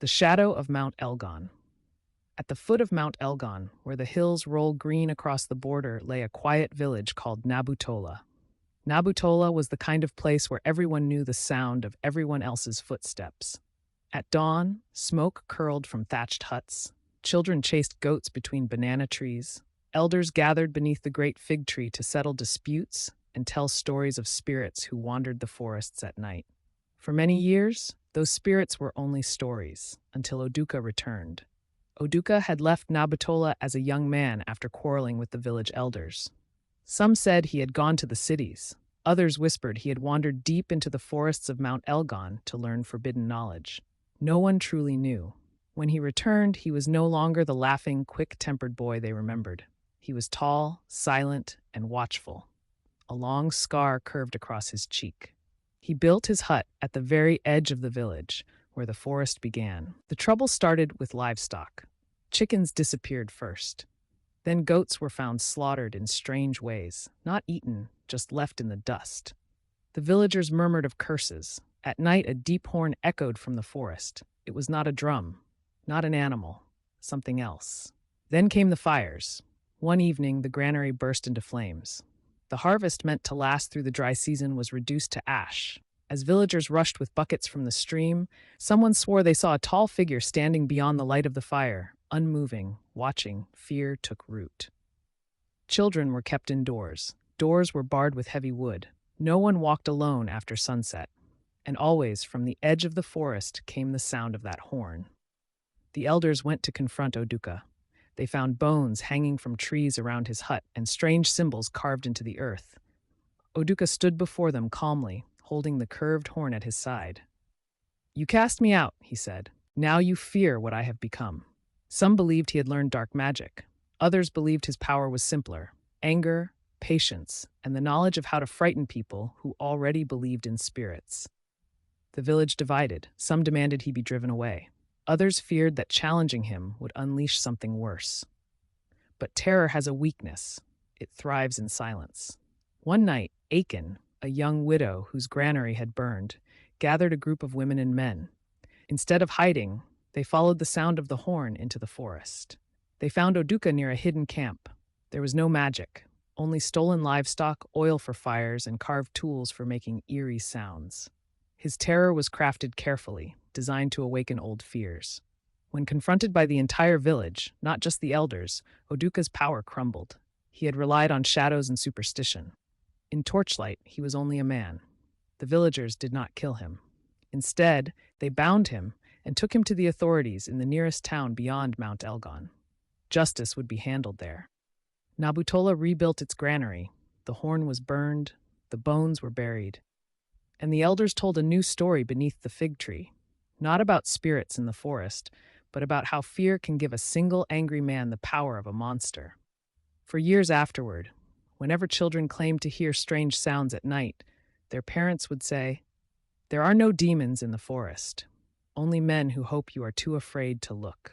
The shadow of Mount Elgon. At the foot of Mount Elgon, where the hills roll green across the border, lay a quiet village called Nabutola. Nabutola was the kind of place where everyone knew the sound of everyone else's footsteps. At dawn, smoke curled from thatched huts. Children chased goats between banana trees. Elders gathered beneath the great fig tree to settle disputes and tell stories of spirits who wandered the forests at night. For many years, those spirits were only stories, until Oduka returned. Oduka had left Nabutola as a young man after quarreling with the village elders. Some said he had gone to the cities. Others whispered he had wandered deep into the forests of Mount Elgon to learn forbidden knowledge. No one truly knew. When he returned, he was no longer the laughing, quick-tempered boy they remembered. He was tall, silent, and watchful. A long scar curved across his cheek. He built his hut at the very edge of the village, where the forest began. The trouble started with livestock. Chickens disappeared first. Then goats were found slaughtered in strange ways, not eaten, just left in the dust. The villagers murmured of curses. At night, a deep horn echoed from the forest. It was not a drum, not an animal, something else. Then came the fires. One evening, the granary burst into flames. The harvest meant to last through the dry season was reduced to ash. As villagers rushed with buckets from the stream, someone swore they saw a tall figure standing beyond the light of the fire, unmoving, watching. Fear took root. Children were kept indoors. Doors were barred with heavy wood. No one walked alone after sunset. And always, from the edge of the forest, came the sound of that horn. The elders went to confront Oduka. They found bones hanging from trees around his hut and strange symbols carved into the earth. Oduka stood before them calmly, holding the curved horn at his side. "You cast me out," he said. "Now you fear what I have become." Some believed he had learned dark magic. Others believed his power was simpler: anger, patience, and the knowledge of how to frighten people who already believed in spirits. The village divided. Some demanded he be driven away. Others feared that challenging him would unleash something worse. But terror has a weakness. It thrives in silence. One night, Aiken, a young widow whose granary had burned, gathered a group of women and men. Instead of hiding, they followed the sound of the horn into the forest. They found Oduka near a hidden camp. There was no magic, only stolen livestock, oil for fires, and carved tools for making eerie sounds. His terror was crafted carefully, designed to awaken old fears. When confronted by the entire village, not just the elders, Oduka's power crumbled. He had relied on shadows and superstition. In torchlight, he was only a man. The villagers did not kill him. Instead, they bound him and took him to the authorities in the nearest town beyond Mount Elgon. Justice would be handled there. Nabutola rebuilt its granary. The horn was burned, the bones were buried. And the elders told a new story beneath the fig tree, not about spirits in the forest, but about how fear can give a single angry man the power of a monster. For years afterward, whenever children claimed to hear strange sounds at night, their parents would say, "There are no demons in the forest, only men who hope you are too afraid to look."